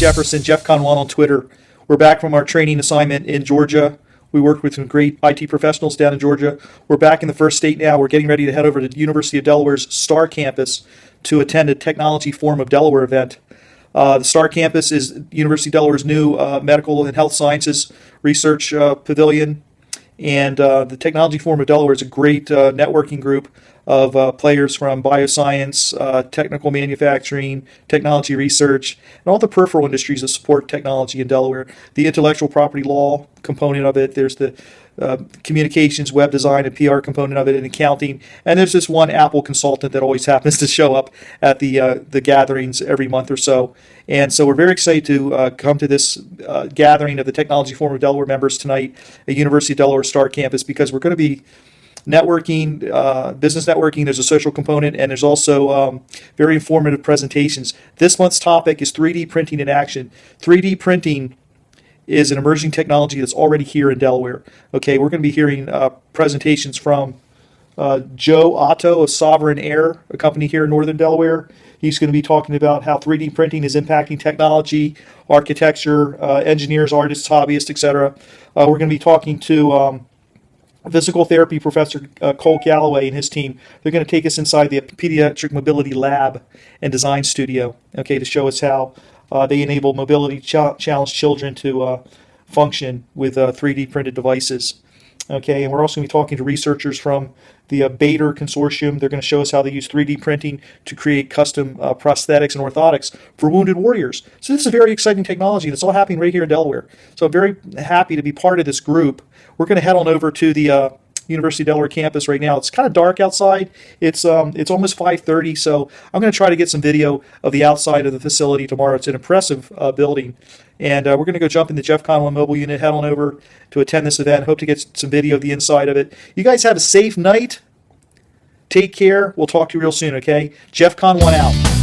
Jefferson, JEFCON-1 on Twitter. We're back from our training assignment in Georgia. We worked with some great IT professionals down in Georgia. We're back in the first state now. We're getting ready to head over to the University of Delaware's STAR campus to attend a Technology Forum of Delaware event. The STAR campus is University of Delaware's new medical and health sciences research pavilion. And the Technology Forum of Delaware is a great networking group of players from bioscience, technical manufacturing, technology research, and all the peripheral industries that support technology in Delaware. The intellectual property law component of it, there's the communications, web design, and PR component of it, and accounting. And there's this one Apple consultant that always happens to show up at the gatherings every month or so. And so we're very excited to come to this gathering of the Technology Forum of Delaware members tonight at University of Delaware STAR campus, because we're going to be networking, business networking. There's a social component, and there's also very informative presentations. This month's topic is 3D printing in action. 3D printing is an emerging technology that's already here in Delaware. Okay, we're going to be hearing presentations from Joe Otto of Sovereign Air, a company here in northern Delaware. He's going to be talking about how 3D printing is impacting technology, architecture, engineers, artists, hobbyists, etc. We're going to be talking to physical therapy professor Cole Galloway and his team. They're going to take us inside the pediatric mobility lab and design studio, okay, to show us how they enable mobility challenged children to function with 3D printed devices. Okay, and we're also going to be talking to researchers from the Bader Consortium. They're going to show us how they use 3D printing to create custom prosthetics and orthotics for wounded warriors. So this is a very exciting technology that's all happening right here in Delaware. So I'm very happy to be part of this group. We're going to head on over to the University of Delaware campus right now. It's kind of dark outside. It's almost 5:30, so I'm going to try to get some video of the outside of the facility tomorrow. It's an impressive building. And we're going to go jump in the JEFCON-1 mobile unit, head on over to attend this event. Hope to get some video of the inside of it. You guys have a safe night. Take care. We'll talk to you real soon, okay? JEFCON-1 out.